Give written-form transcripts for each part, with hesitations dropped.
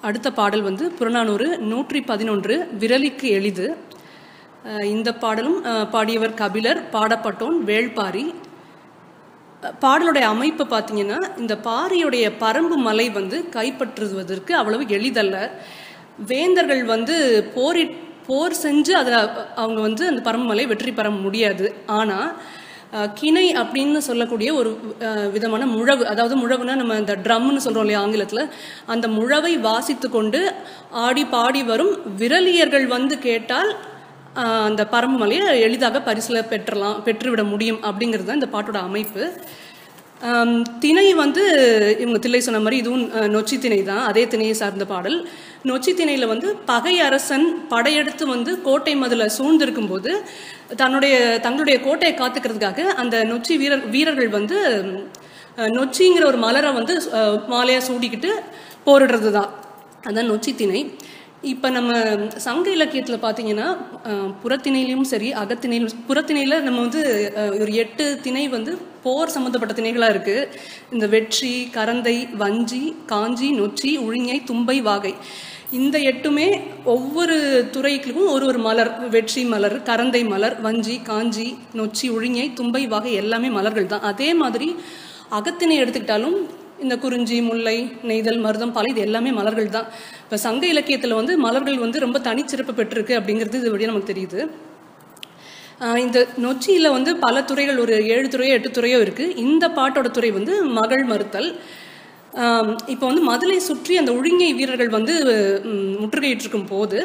அடுத்த பாடல் வந்து புறநானூறு 111 விரலிக்கு எளிது. இந்த பாடலும் பாடியவர் கபிலர், பாடப்பட்டோன் வேள்பாரி. பாடலுடைய அமைப்பு பார்த்தீங்கன்னா, இந்த பாரியுடைய பரம்பு மலை வந்து கைப்பற்றுவதற்கு அவ்வளவு எளிதல்ல. வேந்தர்கள் வந்து போர் செஞ்சு அதில் அவங்க வந்து அந்த பரம்பு மலை வெற்றி பெற முடியாது. ஆனால் கிணை அப்படின்னு சொல்லக்கூடிய ஒரு விதமான முழவு, அதாவது முழவுனா நம்ம இந்த ட்ரம்னு சொல்கிறோம் இல்லையா ஆங்கிலத்தில், அந்த முழவை வாசித்து கொண்டு ஆடி பாடி வரும் விரலியர்கள் வந்து கேட்டால் அந்த பரம்பு மலையை எளிதாக பரிசில் பெற்றுவிட முடியும் அப்படிங்கிறது தான் இந்த பாட்டோட அமைப்பு. திணை வந்து இவங்க தில்லை சொன்ன மாதிரி இதுவும் நொச்சி திணை தான், அதே திணையை சார்ந்த பாடல். நொச்சி திணையில் வந்து பகை அரசன் படையெடுத்து வந்து கோட்டை மதில சூழ்ந்திருக்கும் போது தங்களுடைய கோட்டையை காத்துக்கிறதுக்காக அந்த நொச்சி வீரர்கள் வந்து நொச்சிங்கிற ஒரு மலரை வந்து மாலையாக சூடிக்கிட்டு போரிடுறது தான், அதுதான் நொச்சி திணை. இப்போ நம்ம சங்க இலக்கியத்தில் பார்த்தீங்கன்னா புறத்திணையிலும் சரி அகத்திணையிலும், புறத்திணையில் நம்ம வந்து ஒரு 8 திணை வந்து போர் சம்மந்தப்பட்ட திணைகளாக இருக்குது. இந்த வெற்றி, கரந்தை, வஞ்சி, காஞ்சி, நொச்சி, உழிஞை, தும்பை, வாகை, இந்த 8மே ஒவ்வொரு துறைக்கும் ஒரு மலர், வெற்றி மலர், கரந்தை மலர், வஞ்சி, காஞ்சி, நொச்சி, உழிஞை, தும்பை, வாகை எல்லாமே மலர்கள் தான். அதே மாதிரி அகத்திணை எடுத்துக்கிட்டாலும் இந்த குறிஞ்சி, முல்லை, நெய்தல், மருதம், பாலை இது எல்லாமே மலர்கள் தான். இப்போ சங்க இலக்கியத்தில் வந்து மலர்கள் வந்து ரொம்ப தனிச்சிறப்பு பெற்றிருக்கு அப்படிங்கிறது இது வழியாக நமக்கு தெரியுது. இந்த நொச்சியில் வந்து பல துறைகள், ஒரு 7 துறையோ 8 துறையோ இருக்குது. இந்த பாட்டோட துறை வந்து மகள் மறுத்தல். இப்போ வந்து மதுளை சுற்றி அந்த உழிஞை வீரர்கள் வந்து முற்றுகையிட்டிருக்கும் போது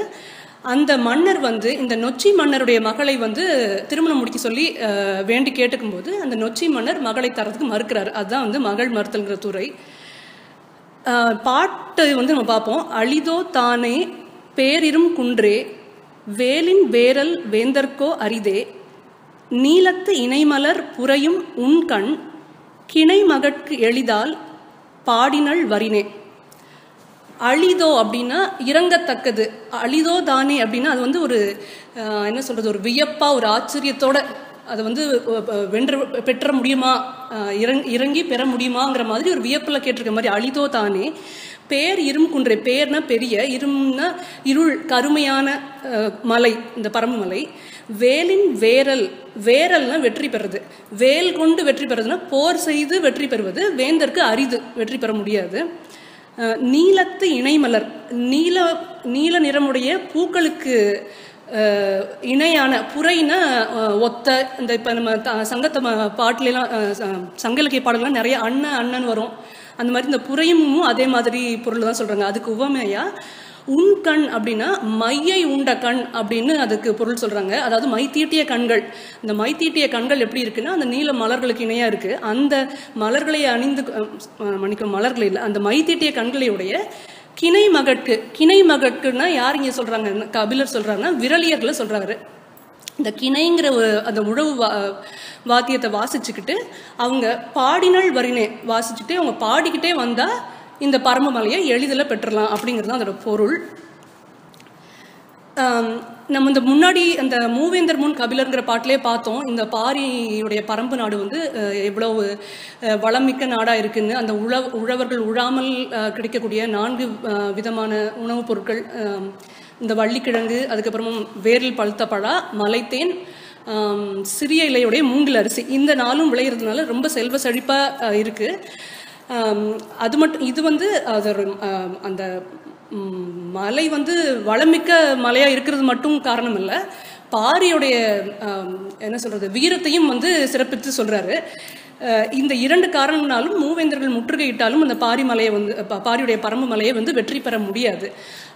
அந்த மன்னர் வந்து இந்த நொச்சி மன்னருடைய மகளை வந்து திருமணம் முடிக்க சொல்லி வேண்டி கேட்டுக்கும் போது அந்த நொச்சி மன்னர் மகளை தரத்துக்கு மறுக்கிறார். அதுதான் வந்து மகள் மறுத்தல்ங்கிற துறை. பாட்டு வந்து நம்ம பார்ப்போம். அளிதோ தானே பேரிரும் குன்றே, வேலின் வேரல் வேந்தர்க்கோ அரிதே, நீலத்து இணைமலர் புரையும் உண்கண், கிணை மகட்கு எளிதால் பாடினள் வரினே. அளிதோ அப்படின்னா இறங்கத்தக்கது, அளிதோ தானே அப்படின்னா அது வந்து ஒரு என்ன சொல்றது, ஒரு வியப்பா ஒரு ஆச்சரியத்தோட அதை வந்து பெற்ற முடியுமா, இறங்கி பெற முடியுமாங்கிற மாதிரி ஒரு வியப்பில் கேட்டிருக்க மாதிரி அளிதோ தானே. பேர் இரும் குன்றை, பேர்னா பெரிய, இரும்னா இருள் கருமையான மலை, இந்த பரம்பு மலை. வேலின் வேரல், வேரல்னா வெற்றி பெறுறது, வேல் கொண்டு வெற்றி பெறுறதுன்னா போர் செய்து வெற்றி பெறுவது வேந்தருக்கு அரிது, வெற்றி பெற முடியாது. நீலத்து இணைமலர், நீல நிறமுடைய பூக்களுக்கு இணையான, புரைனா ஒத்த, இந்த இப்போ நம்ம சங்கத்தை பாட்டுலாம் சங்க இலக்கிய பாடலாம் நிறைய அண்ணன் வரும், அந்த மாதிரி இந்த புரையும் அதே மாதிரி பொருள் தான் சொல்கிறாங்க. அதுக்கு உவமையா உண்கண் அப்படின்னா மையை உண்ட கண் அப்படின்னு அதுக்கு பொருள் சொல்கிறாங்க. அதாவது மை தீட்டிய கண்கள். இந்த மை தீட்டிய கண்கள் எப்படி இருக்குன்னா அந்த நீல மலர்களுக்கு இணையாக இருக்குது. அந்த மலர்களை மலர்கள் இல்லை, அந்த மை தீட்டிய கண்களையுடைய கிணை மகட்கு. கிணை மகட்குன்னா யார் இங்கே சொல்கிறாங்க, கபிலர் சொல்கிறாங்கன்னா விரலியர்களை சொல்கிறாரு. இந்த கிணைங்கிற அந்த உழவு வாத்தியத்தை வாசிச்சுக்கிட்டு அவங்க பாடினள் வரினே வாசிச்சுட்டு அவங்க பாடிக்கிட்டே வந்தால் இந்த பரம்பு மலையை எளிதில் பெற்றுடலாம் அப்படிங்கிறது தான் அதோட பொருள். நம்ம இந்த முன்னாடி அந்த மூவேந்தர் முன் கபிலருங்கிற பாட்டிலே பார்த்தோம், இந்த பாரியுடைய பரம்பு நாடு வந்து எவ்வளவு வளமிக்க நாடாக இருக்குன்னு. அந்த உழவர்கள் உழாமல் கிடைக்கக்கூடிய 4 விதமான உணவுப் பொருட்கள், இந்த வள்ளிக்கிழங்கு, அதுக்கப்புறமும் வேரில் பழுத்த பழா, மலைத்தேன், சிறிய இலையுடைய மூங்கில் அரிசி, இந்த 4ம் விளையிறதுனால ரொம்ப செல்வ செழிப்பாக இருக்குது. அது மட்டும், இது வந்து அந்த மலை வந்து வளமிக்க மலையாக இருக்கிறது மட்டும் காரணம் இல்லை, பாரியுடைய என்ன சொல்கிறது வீரத்தையும் வந்து சிறப்பித்து சொல்கிறாரு. இந்த 2 காரணங்களாலும் மூவேந்தர்கள் முற்றுகையிட்டாலும் அந்த பாரி மலையை வந்து பாரியுடைய பரம்பு மலையை வந்து வெற்றி பெற முடியாது.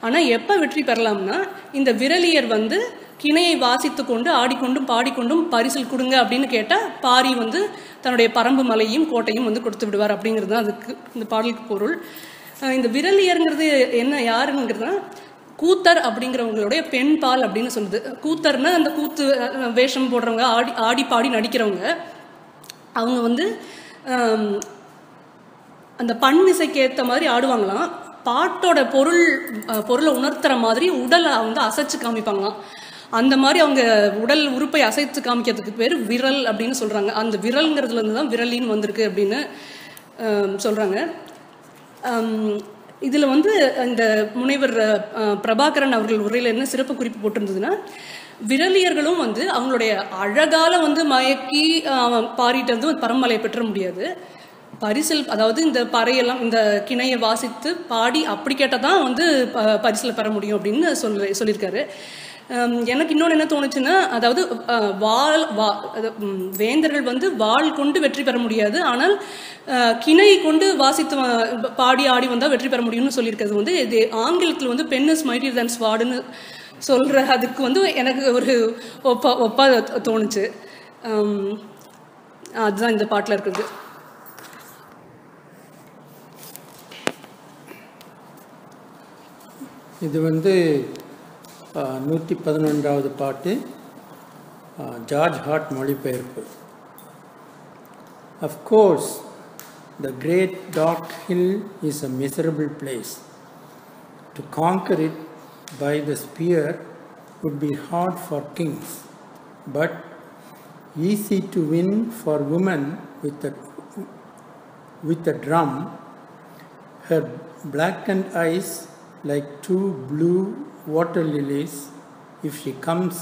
ஆனால் எப்போ வெற்றி பெறலாம்னா இந்த விரலியர் வந்து கிணையை வாசித்து கொண்டு ஆடிக்கொண்டும் பாடிக்கொண்டும் பரிசில் கொடுங்க அப்படின்னு கேட்டால் பாரி வந்து தன்னுடைய பரம்பு மலையும் கோட்டையும் வந்து கொடுத்து விடுவார் அப்படிங்கிறது தான் அதுக்கு இந்த பாடலுக்கு பொருள். இந்த விரலியருங்கிறது என்ன யாருங்கிறதுனா கூத்தர் அப்படிங்கிறவங்களுடைய பெண் பால் அப்படின்னு சொல்லுது. கூத்தர்னா அந்த கூத்து வேஷம் போடுறவங்க, ஆடி பாடி நடிக்கிறவங்க. அவங்க வந்து அந்த பன்மிசைக்கு ஏற்ற மாதிரி ஆடுவாங்களாம். பாட்டோட பொருளை உணர்த்துற மாதிரி உடலை வந்து அசைச்சு காமிப்பாங்களாம். அந்த மாதிரி அவங்க உடல் உறுப்பை அசைத்து காமிக்கிறதுக்கு பேர் விரல் அப்படின்னு சொல்கிறாங்க. அந்த விரல்ங்கிறதுலேருந்து தான் விரலின்னு வந்திருக்கு அப்படின்னு சொல்கிறாங்க. இதில் வந்து இந்த முனைவர் பிரபாகரன் அவர்கள் உரையில் என்ன சிறப்பு குறிப்பு போட்டிருந்ததுன்னா, விரலியர்களும் வந்து அவங்களுடைய அழகால வந்து மயக்கி பாடிட்டு வந்து பரமமலையை பெற்ற முடியாது. பரிசில், அதாவது இந்த பறையெல்லாம் இந்த கிணையை வாசித்து பாடி அப்படி கேட்டால் தான் வந்து பரிசில் பெற முடியும் அப்படின்னு சொல்லியிருக்காரு. எனக்கு இன்னொன்று என்ன தோணுச்சுன்னா, அதாவது வேந்தர்கள் வந்து வாள் கொண்டு வெற்றி பெற முடியாது, ஆனால் கிணை கொண்டு வாசித்து பாடி ஆடி வந்தால் வெற்றி பெற முடியும்னு சொல்லியிருக்கிறது வந்து இது ஆங்கிலத்தில் வந்து பென் இஸ் மைட்டியர் தேன் ஸ்வார்டுன்னு சொல்கிற அதுக்கு வந்து எனக்கு ஒரு ஒப்பா தோணுச்சு. அதுதான் இந்த பாட்டில் இருக்குது. இது வந்து 111வது பாட்டு, ஜார்ஜ் ஹார்ட் மொழிபெயர்ப்பு. Of course, the great dark hill is a miserable place. To conquer it by the spear would be hard for kings, but easy to win for women with a drum, her blackened eyes like two blue water lilies if she comes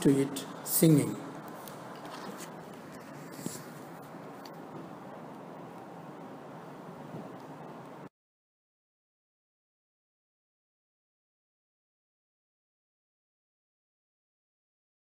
to it singing.